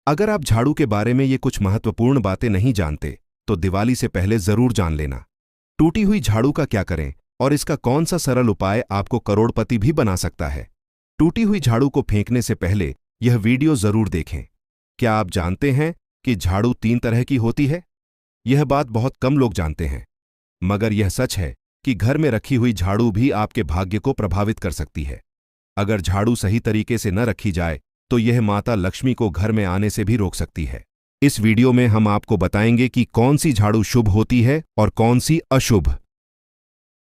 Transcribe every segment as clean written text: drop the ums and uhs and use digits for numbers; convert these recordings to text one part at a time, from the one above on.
अगर आप झाड़ू के बारे में ये कुछ महत्वपूर्ण बातें नहीं जानते तो दिवाली से पहले जरूर जान लेना। टूटी हुई झाड़ू का क्या करें और इसका कौन सा सरल उपाय आपको करोड़पति भी बना सकता है। टूटी हुई झाड़ू को फेंकने से पहले यह वीडियो जरूर देखें। क्या आप जानते हैं कि झाड़ू 3 तरह की होती है? यह बात बहुत कम लोग जानते हैं, मगर यह सच है कि घर में रखी हुई झाड़ू भी आपके भाग्य को प्रभावित कर सकती है। अगर झाड़ू सही तरीके से न रखी जाए तो यह माता लक्ष्मी को घर में आने से भी रोक सकती है। इस वीडियो में हम आपको बताएंगे कि कौन सी झाड़ू शुभ होती है और कौन सी अशुभ।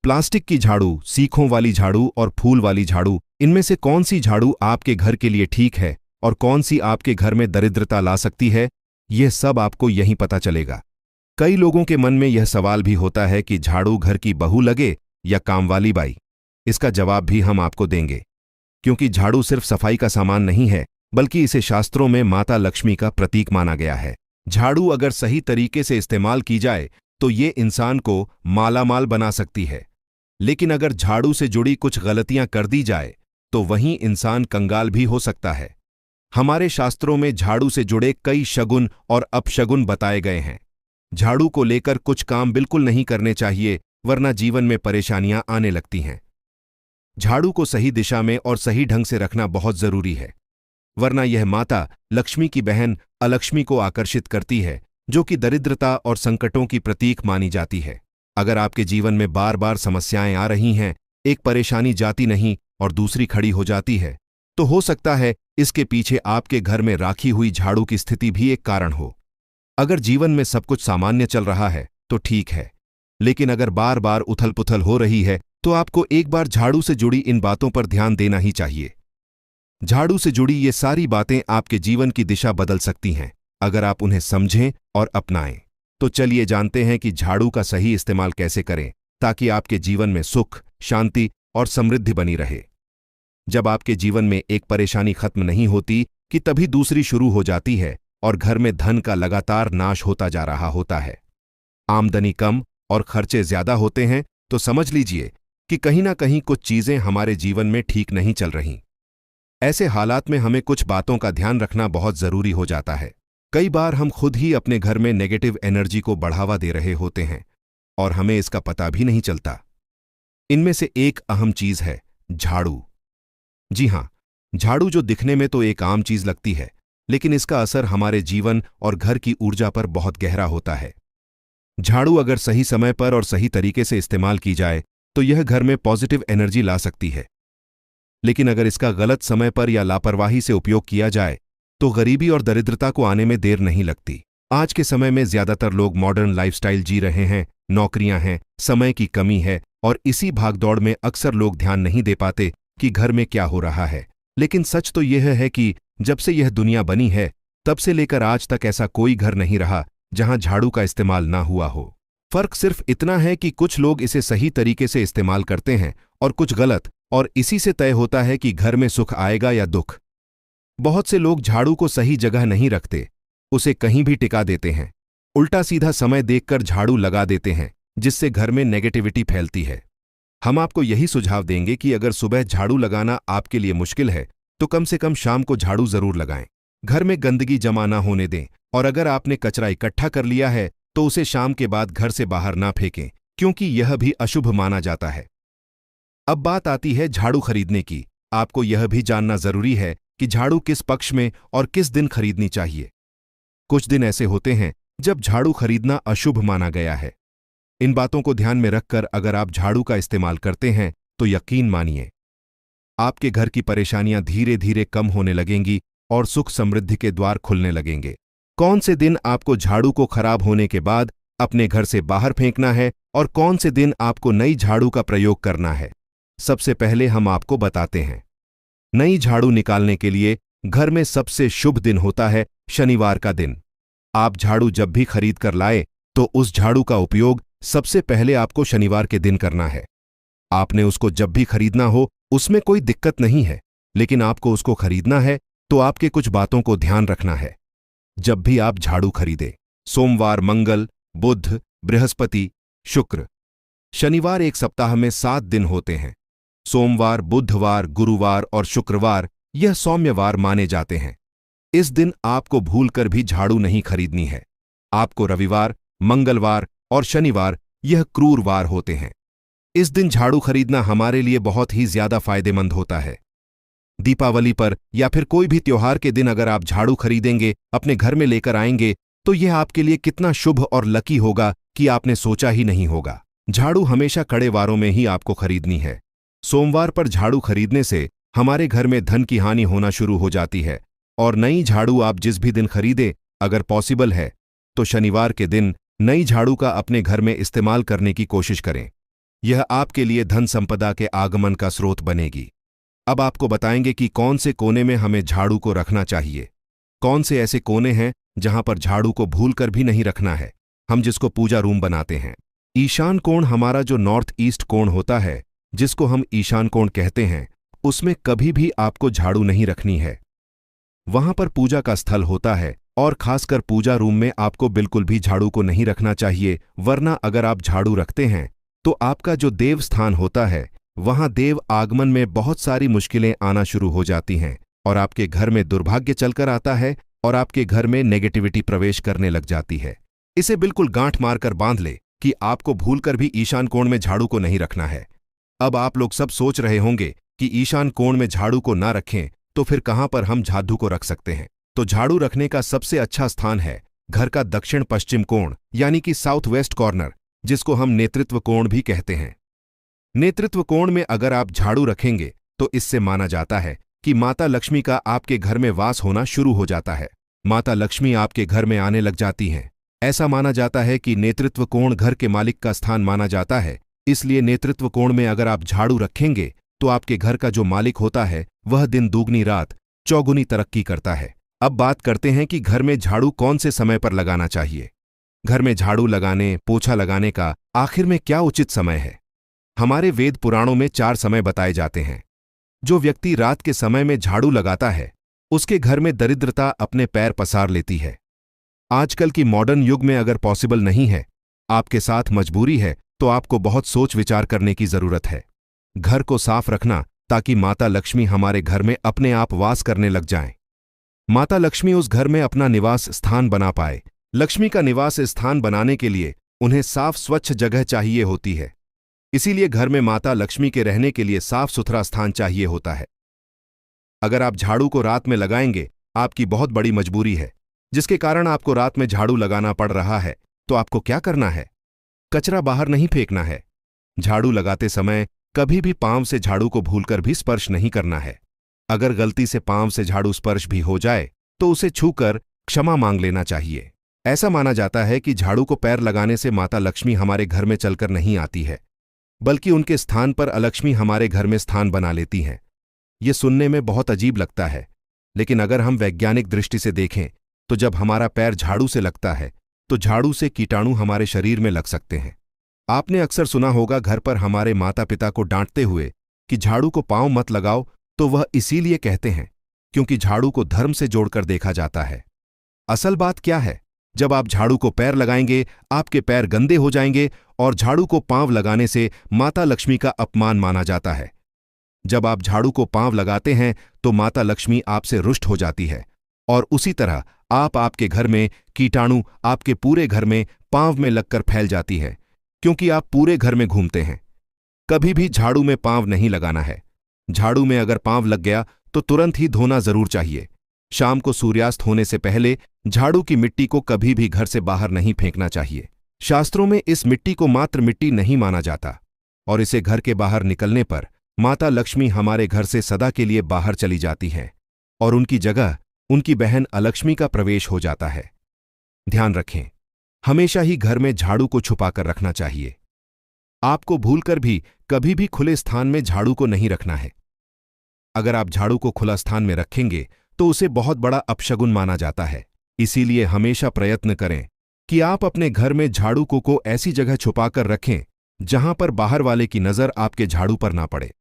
प्लास्टिक की झाड़ू, सीखों वाली झाड़ू और फूल वाली झाड़ू, इनमें से कौन सी झाड़ू आपके घर के लिए ठीक है और कौन सी आपके घर में दरिद्रता ला सकती है, यह सब आपको यहीं पता चलेगा। कई लोगों के मन में यह सवाल भी होता है कि झाड़ू घर की बहू लगे या काम वाली बाई। इसका जवाब भी हम आपको देंगे, क्योंकि झाड़ू सिर्फ सफाई का सामान नहीं है, बल्कि इसे शास्त्रों में माता लक्ष्मी का प्रतीक माना गया है। झाड़ू अगर सही तरीके से इस्तेमाल की जाए तो ये इंसान को मालामाल बना सकती है, लेकिन अगर झाड़ू से जुड़ी कुछ गलतियां कर दी जाए तो वहीं इंसान कंगाल भी हो सकता है। हमारे शास्त्रों में झाड़ू से जुड़े कई शगुन और अपशगुन बताए गए हैं। झाड़ू को लेकर कुछ काम बिल्कुल नहीं करने चाहिए, वरना जीवन में परेशानियां आने लगती हैं। झाड़ू को सही दिशा में और सही ढंग से रखना बहुत जरूरी है, वरना यह माता लक्ष्मी की बहन अलक्ष्मी को आकर्षित करती है, जो कि दरिद्रता और संकटों की प्रतीक मानी जाती है। अगर आपके जीवन में बार बार समस्याएं आ रही हैं, एक परेशानी जाती नहीं और दूसरी खड़ी हो जाती है, तो हो सकता है इसके पीछे आपके घर में राखी हुई झाड़ू की स्थिति भी एक कारण हो। अगर जीवन में सब कुछ सामान्य चल रहा है तो ठीक है, लेकिन अगर बार बार उथल पुथल हो रही है तो आपको एक बार झाड़ू से जुड़ी इन बातों पर ध्यान देना ही चाहिए। झाड़ू से जुड़ी ये सारी बातें आपके जीवन की दिशा बदल सकती हैं, अगर आप उन्हें समझें और अपनाएं। तो चलिए जानते हैं कि झाड़ू का सही इस्तेमाल कैसे करें, ताकि आपके जीवन में सुख, शांति और समृद्धि बनी रहे। जब आपके जीवन में एक परेशानी खत्म नहीं होती कि तभी दूसरी शुरू हो जाती है और घर में धन का लगातार नाश होता जा रहा होता है। आमदनी कम और खर्चे ज्यादा होते हैं तो समझ लीजिए कि कहीं ना कहीं कुछ चीजें हमारे जीवन में ठीक नहीं चल रही। ऐसे हालात में हमें कुछ बातों का ध्यान रखना बहुत जरूरी हो जाता है। कई बार हम खुद ही अपने घर में नेगेटिव एनर्जी को बढ़ावा दे रहे होते हैं और हमें इसका पता भी नहीं चलता। इनमें से एक अहम चीज है झाड़ू। जी हां, झाड़ू जो दिखने में तो एक आम चीज लगती है, लेकिन इसका असर हमारे जीवन और घर की ऊर्जा पर बहुत गहरा होता है। झाड़ू अगर सही समय पर और सही तरीके से इस्तेमाल की जाए तो यह घर में पॉजिटिव एनर्जी ला सकती है, लेकिन अगर इसका गलत समय पर या लापरवाही से उपयोग किया जाए तो गरीबी और दरिद्रता को आने में देर नहीं लगती। आज के समय में ज्यादातर लोग मॉडर्न लाइफस्टाइल जी रहे हैं, नौकरियां हैं, समय की कमी है और इसी भागदौड़ में अक्सर लोग ध्यान नहीं दे पाते कि घर में क्या हो रहा है। लेकिन सच तो यह है कि जब से यह दुनिया बनी है तब से लेकर आज तक ऐसा कोई घर नहीं रहा जहां झाड़ू का इस्तेमाल ना हुआ हो। फर्क सिर्फ इतना है कि कुछ लोग इसे सही तरीके से इस्तेमाल करते हैं और कुछ गलत, और इसी से तय होता है कि घर में सुख आएगा या दुख। बहुत से लोग झाड़ू को सही जगह नहीं रखते, उसे कहीं भी टिका देते हैं, उल्टा सीधा समय देखकर झाड़ू लगा देते हैं, जिससे घर में नेगेटिविटी फैलती है। हम आपको यही सुझाव देंगे कि अगर सुबह झाड़ू लगाना आपके लिए मुश्किल है तो कम से कम शाम को झाड़ू जरूर लगाएं। घर में गंदगी जमा ना होने दें, और अगर आपने कचरा इकट्ठा कर लिया है तो उसे शाम के बाद घर से बाहर ना फेंकें, क्योंकि यह भी अशुभ माना जाता है। अब बात आती है झाड़ू खरीदने की। आपको यह भी जानना जरूरी है कि झाड़ू किस पक्ष में और किस दिन खरीदनी चाहिए। कुछ दिन ऐसे होते हैं जब झाड़ू खरीदना अशुभ माना गया है। इन बातों को ध्यान में रखकर अगर आप झाड़ू का इस्तेमाल करते हैं तो यकीन मानिए, आपके घर की परेशानियां धीरे धीरे कम होने लगेंगी और सुख समृद्धि के द्वार खुलने लगेंगे। कौन से दिन आपको झाड़ू को खराब होने के बाद अपने घर से बाहर फेंकना है और कौन से दिन आपको नई झाड़ू का प्रयोग करना है, सबसे पहले हम आपको बताते हैं। नई झाड़ू निकालने के लिए घर में सबसे शुभ दिन होता है शनिवार का दिन। आप झाड़ू जब भी खरीद कर लाए तो उस झाड़ू का उपयोग सबसे पहले आपको शनिवार के दिन करना है। आपने उसको जब भी खरीदना हो उसमें कोई दिक्कत नहीं है, लेकिन आपको उसको खरीदना है तो आपके कुछ बातों को ध्यान रखना है। जब भी आप झाड़ू खरीदें, सोमवार, मंगल, बुध, बृहस्पति, शुक्र, शनिवार एक सप्ताह में 7 दिन होते हैं। सोमवार, बुधवार, गुरुवार और शुक्रवार यह सौम्यवार माने जाते हैं। इस दिन आपको भूलकर भी झाड़ू नहीं खरीदनी है। आपको रविवार, मंगलवार और शनिवार यह क्रूर वार होते हैं। इस दिन झाड़ू खरीदना हमारे लिए बहुत ही ज्यादा फायदेमंद होता है। दीपावली पर या फिर कोई भी त्योहार के दिन अगर आप झाड़ू खरीदेंगे, अपने घर में लेकर आएंगे, तो यह आपके लिए कितना शुभ और लकी होगा कि आपने सोचा ही नहीं होगा। झाड़ू हमेशा कड़े वारों में ही आपको खरीदनी है। सोमवार पर झाड़ू खरीदने से हमारे घर में धन की हानि होना शुरू हो जाती है। और नई झाड़ू आप जिस भी दिन खरीदें, अगर पॉसिबल है तो शनिवार के दिन नई झाड़ू का अपने घर में इस्तेमाल करने की कोशिश करें। यह आपके लिए धन संपदा के आगमन का स्रोत बनेगी। अब आपको बताएंगे कि कौन से कोने में हमें झाड़ू को रखना चाहिए। कौन से ऐसे कोने हैं जहां पर झाड़ू को भूलकर भी नहीं रखना है, हम जिसको पूजा रूम बनाते हैं। ईशान कोण हमारा जो नॉर्थ ईस्ट कोण होता है, जिसको हम ईशान कोण कहते हैं, उसमें कभी भी आपको झाड़ू नहीं रखनी है। वहां पर पूजा का स्थल होता है और खासकर पूजा रूम में आपको बिल्कुल भी झाड़ू को नहीं रखना चाहिए, वरना अगर आप झाड़ू रखते हैं तो आपका जो देव स्थान होता है वहां देव आगमन में बहुत सारी मुश्किलें आना शुरू हो जाती हैं और आपके घर में दुर्भाग्य चलकर आता है और आपके घर में नेगेटिविटी प्रवेश करने लग जाती है। इसे बिल्कुल गांठ मारकर बांध ले कि आपको भूलकर भी ईशान कोण में झाड़ू को नहीं रखना है। अब आप लोग सब सोच रहे होंगे कि ईशान कोण में झाड़ू को ना रखें तो फिर कहां पर हम झाड़ू को रख सकते हैं। तो झाड़ू रखने का सबसे अच्छा स्थान है घर का दक्षिण पश्चिम कोण, यानी कि साउथ वेस्ट कॉर्नर, जिसको हम नेतृत्व कोण भी कहते हैं। नेतृत्व कोण में अगर आप झाड़ू रखेंगे तो इससे माना जाता है कि माता लक्ष्मी का आपके घर में वास होना शुरू हो जाता है। माता लक्ष्मी आपके घर में आने लग जाती हैं। ऐसा माना जाता है कि नेतृत्व कोण घर के मालिक का स्थान माना जाता है, इसलिए नेतृत्व कोण में अगर आप झाड़ू रखेंगे तो आपके घर का जो मालिक होता है वह दिन दूगनी रात चौगुनी तरक्की करता है। अब बात करते हैं कि घर में झाड़ू कौन से समय पर लगाना चाहिए। घर में झाड़ू लगाने, पोछा लगाने का आखिर में क्या उचित समय है। हमारे वेद पुराणों में 4 समय बताए जाते हैं। जो व्यक्ति रात के समय में झाड़ू लगाता है उसके घर में दरिद्रता अपने पैर पसार लेती है। आजकल की मॉडर्न युग में अगर पॉसिबल नहीं है, आपके साथ मजबूरी है, तो आपको बहुत सोच विचार करने की जरूरत है। घर को साफ रखना ताकि माता लक्ष्मी हमारे घर में अपने आप वास करने लग जाएं। माता लक्ष्मी उस घर में अपना निवास स्थान बना पाए। लक्ष्मी का निवास स्थान बनाने के लिए उन्हें साफ स्वच्छ जगह चाहिए होती है। इसीलिए घर में माता लक्ष्मी के रहने के लिए साफ सुथरा स्थान चाहिए होता है। अगर आप झाड़ू को रात में लगाएंगे, आपकी बहुत बड़ी मजबूरी है जिसके कारण आपको रात में झाड़ू लगाना पड़ रहा है, तो आपको क्या करना है? कचरा बाहर नहीं फेंकना है। झाड़ू लगाते समय कभी भी पांव से झाड़ू को भूलकर भी स्पर्श नहीं करना है। अगर गलती से पांव से झाड़ू स्पर्श भी हो जाए तो उसे छूकर क्षमा मांग लेना चाहिए। ऐसा माना जाता है कि झाड़ू को पैर लगाने से माता लक्ष्मी हमारे घर में चलकर नहीं आती है, बल्कि उनके स्थान पर अलक्ष्मी हमारे घर में स्थान बना लेती हैं। ये सुनने में बहुत अजीब लगता है, लेकिन अगर हम वैज्ञानिक दृष्टि से देखें तो जब हमारा पैर झाड़ू से लगता है तो झाड़ू से कीटाणु हमारे शरीर में लग सकते हैं। आपने अक्सर सुना होगा घर पर हमारे माता पिता को डांटते हुए कि झाड़ू को पांव मत लगाओ, तो वह इसीलिए कहते हैं क्योंकि झाड़ू को धर्म से जोड़कर देखा जाता है। असल बात क्या है? जब आप झाड़ू को पैर लगाएंगे, आपके पैर गंदे हो जाएंगे और झाड़ू को पांव लगाने से माता लक्ष्मी का अपमान माना जाता है। जब आप झाड़ू को पांव लगाते हैं तो माता लक्ष्मी आपसे रुष्ट हो जाती है और उसी तरह आपके घर में कीटाणु आपके पूरे घर में पांव में लगकर फैल जाती है, क्योंकि आप पूरे घर में घूमते हैं। कभी भी झाड़ू में पांव नहीं लगाना है। झाड़ू में अगर पांव लग गया तो तुरंत ही धोना जरूर चाहिए। शाम को सूर्यास्त होने से पहले झाड़ू की मिट्टी को कभी भी घर से बाहर नहीं फेंकना चाहिए। शास्त्रों में इस मिट्टी को मात्र मिट्टी नहीं माना जाता और इसे घर के बाहर निकलने पर माता लक्ष्मी हमारे घर से सदा के लिए बाहर चली जाती हैं और उनकी जगह उनकी बहन अलक्ष्मी का प्रवेश हो जाता है। ध्यान रखें, हमेशा ही घर में झाड़ू को छुपाकर रखना चाहिए। आपको भूलकर भी कभी भी खुले स्थान में झाड़ू को नहीं रखना है। अगर आप झाड़ू को खुला स्थान में रखेंगे तो उसे बहुत बड़ा अपशगुन माना जाता है। इसीलिए हमेशा प्रयत्न करें कि आप अपने घर में झाड़ू को ऐसी जगह छुपाकर रखें जहां पर बाहर वाले की नजर आपके झाड़ू पर ना पड़े।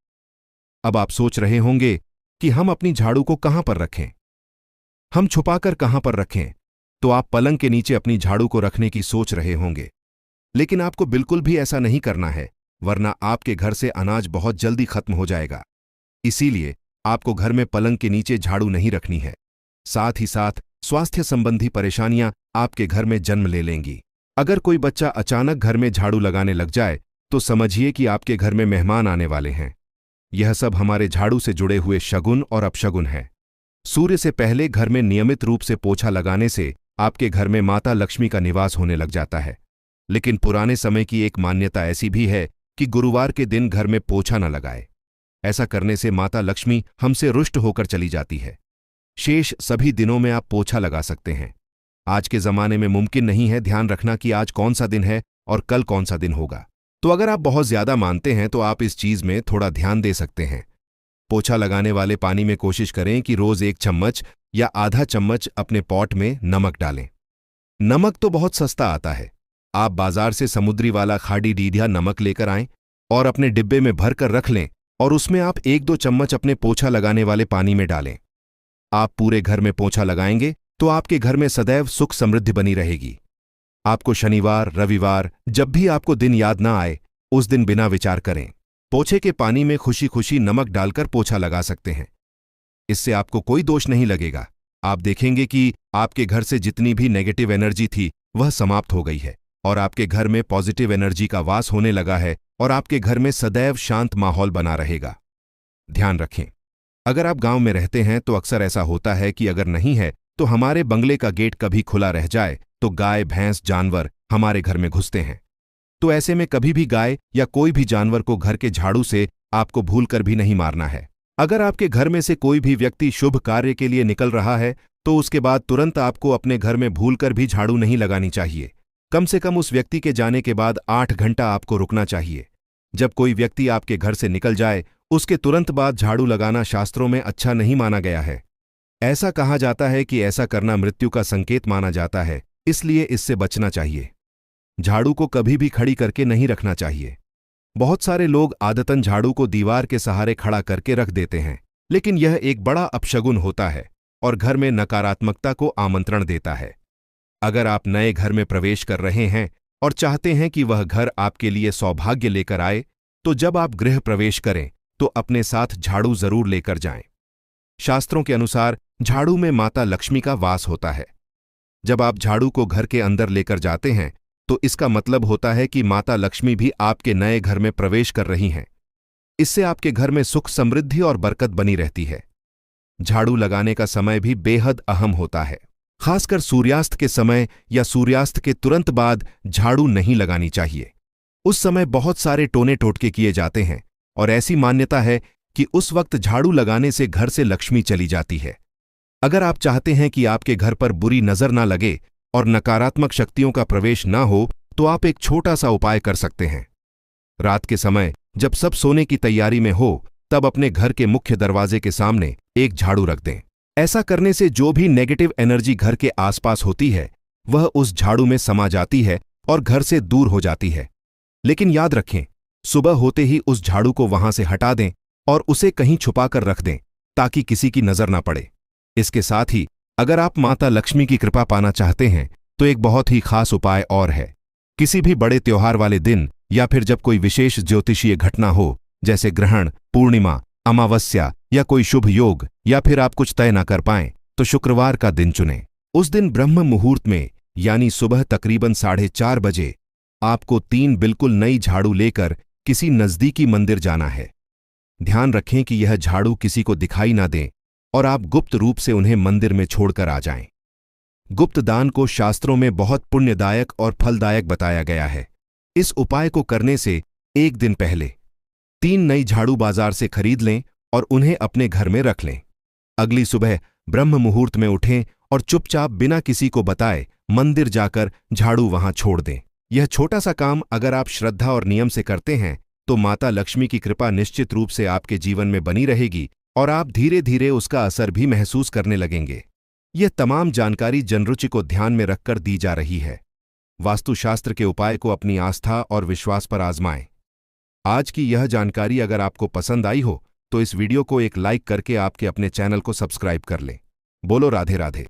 अब आप सोच रहे होंगे कि हम अपनी झाड़ू को कहां पर रखें, हम छुपाकर कहां पर रखें? तो आप पलंग के नीचे अपनी झाड़ू को रखने की सोच रहे होंगे, लेकिन आपको बिल्कुल भी ऐसा नहीं करना है, वरना आपके घर से अनाज बहुत जल्दी खत्म हो जाएगा। इसीलिए आपको घर में पलंग के नीचे झाड़ू नहीं रखनी है। साथ ही साथ स्वास्थ्य संबंधी परेशानियां आपके घर में जन्म ले लेंगी। अगर कोई बच्चा अचानक घर में झाड़ू लगाने लग जाए तो समझिए कि आपके घर में मेहमान आने वाले हैं। यह सब हमारे झाड़ू से जुड़े हुए शगुन और अपशगुन है। सूर्य से पहले घर में नियमित रूप से पोछा लगाने से आपके घर में माता लक्ष्मी का निवास होने लग जाता है। लेकिन पुराने समय की एक मान्यता ऐसी भी है कि गुरुवार के दिन घर में पोछा न लगाए। ऐसा करने से माता लक्ष्मी हमसे रुष्ट होकर चली जाती है। शेष सभी दिनों में आप पोछा लगा सकते हैं। आज के जमाने में मुमकिन नहीं है ध्यान रखना कि आज कौन सा दिन है और कल कौन सा दिन होगा। तो अगर आप बहुत ज्यादा मानते हैं तो आप इस चीज में थोड़ा ध्यान दे सकते हैं। पोछा लगाने वाले पानी में कोशिश करें कि रोज 1 चम्मच या आधा चम्मच अपने पॉट में नमक डालें। नमक तो बहुत सस्ता आता है। आप बाजार से समुद्री वाला खाड़ी डीढ़िया नमक लेकर आएं और अपने डिब्बे में भर कर रख लें और उसमें आप 1-2 चम्मच अपने पोछा लगाने वाले पानी में डालें। आप पूरे घर में पोछा लगाएंगे तो आपके घर में सदैव सुख समृद्धि बनी रहेगी। आपको शनिवार, रविवार जब भी आपको दिन याद ना आए उस दिन बिना विचार करें पोछे के पानी में खुशी खुशी नमक डालकर पोछा लगा सकते हैं। इससे आपको कोई दोष नहीं लगेगा। आप देखेंगे कि आपके घर से जितनी भी नेगेटिव एनर्जी थी वह समाप्त हो गई है और आपके घर में पॉजिटिव एनर्जी का वास होने लगा है और आपके घर में सदैव शांत माहौल बना रहेगा। ध्यान रखें, अगर आप गांव में रहते हैं तो अक्सर ऐसा होता है कि अगर नहीं है तो हमारे बंगले का गेट कभी खुला रह जाए तो गाय, भैंस, जानवर हमारे घर में घुसते हैं। तो ऐसे में कभी भी गाय या कोई भी जानवर को घर के झाड़ू से आपको भूलकर भी नहीं मारना है। अगर आपके घर में से कोई भी व्यक्ति शुभ कार्य के लिए निकल रहा है तो उसके बाद तुरंत आपको अपने घर में भूलकर भी झाड़ू नहीं लगानी चाहिए। कम से कम उस व्यक्ति के जाने के बाद 8 घंटा आपको रुकना चाहिए। जब कोई व्यक्ति आपके घर से निकल जाए उसके तुरंत बाद झाड़ू लगाना शास्त्रों में अच्छा नहीं माना गया है। ऐसा कहा जाता है कि ऐसा करना मृत्यु का संकेत माना जाता है, इसलिए इससे बचना चाहिए। झाड़ू को कभी भी खड़ी करके नहीं रखना चाहिए। बहुत सारे लोग आदतन झाड़ू को दीवार के सहारे खड़ा करके रख देते हैं, लेकिन यह एक बड़ा अपशगुन होता है और घर में नकारात्मकता को आमंत्रण देता है। अगर आप नए घर में प्रवेश कर रहे हैं और चाहते हैं कि वह घर आपके लिए सौभाग्य लेकर आए, तो जब आप गृह प्रवेश करें तो अपने साथ झाड़ू जरूर लेकर जाएं। शास्त्रों के अनुसार झाड़ू में माता लक्ष्मी का वास होता है। जब आप झाड़ू को घर के अंदर लेकर जाते हैं तो इसका मतलब होता है कि माता लक्ष्मी भी आपके नए घर में प्रवेश कर रही हैं। इससे आपके घर में सुख, समृद्धि और बरकत बनी रहती है। झाड़ू लगाने का समय भी बेहद अहम होता है। खासकर सूर्यास्त के समय या सूर्यास्त के तुरंत बाद झाड़ू नहीं लगानी चाहिए। उस समय बहुत सारे टोने टोटके किए जाते हैं और ऐसी मान्यता है कि उस वक्त झाड़ू लगाने से घर से लक्ष्मी चली जाती है। अगर आप चाहते हैं कि आपके घर पर बुरी नजर ना लगे और नकारात्मक शक्तियों का प्रवेश ना हो तो आप एक छोटा सा उपाय कर सकते हैं। रात के समय जब सब सोने की तैयारी में हो तब अपने घर के मुख्य दरवाजे के सामने एक झाड़ू रख दें। ऐसा करने से जो भी नेगेटिव एनर्जी घर के आसपास होती है वह उस झाड़ू में समा जाती है और घर से दूर हो जाती है। लेकिन याद रखें, सुबह होते ही उस झाड़ू को वहां से हटा दें और उसे कहीं छुपाकर रख दें ताकि किसी की नजर ना पड़े। इसके साथ ही अगर आप माता लक्ष्मी की कृपा पाना चाहते हैं तो एक बहुत ही खास उपाय और है। किसी भी बड़े त्योहार वाले दिन या फिर जब कोई विशेष ज्योतिषीय घटना हो, जैसे ग्रहण, पूर्णिमा, अमावस्या या कोई शुभ योग, या फिर आप कुछ तय न कर पाएं तो शुक्रवार का दिन चुनें। उस दिन ब्रह्म मुहूर्त में यानी सुबह तकरीबन 4:30 बजे आपको 3 बिल्कुल नई झाड़ू लेकर किसी नजदीकी मंदिर जाना है। ध्यान रखें कि यह झाड़ू किसी को दिखाई ना दें और आप गुप्त रूप से उन्हें मंदिर में छोड़कर आ जाएं। गुप्त दान को शास्त्रों में बहुत पुण्यदायक और फलदायक बताया गया है। इस उपाय को करने से एक दिन पहले 3 नई झाड़ू बाजार से खरीद लें और उन्हें अपने घर में रख लें। अगली सुबह ब्रह्म मुहूर्त में उठें और चुपचाप बिना किसी को बताए मंदिर जाकर झाड़ू वहां छोड़ दें। यह छोटा सा काम अगर आप श्रद्धा और नियम से करते हैं तो माता लक्ष्मी की कृपा निश्चित रूप से आपके जीवन में बनी रहेगी और आप धीरे धीरे उसका असर भी महसूस करने लगेंगे। यह तमाम जानकारी जनरुचि को ध्यान में रखकर दी जा रही है। वास्तुशास्त्र के उपाय को अपनी आस्था और विश्वास पर आजमाएं। आज की यह जानकारी अगर आपको पसंद आई हो तो इस वीडियो को एक लाइक करके आपके अपने चैनल को सब्सक्राइब कर लें। बोलो राधे राधे।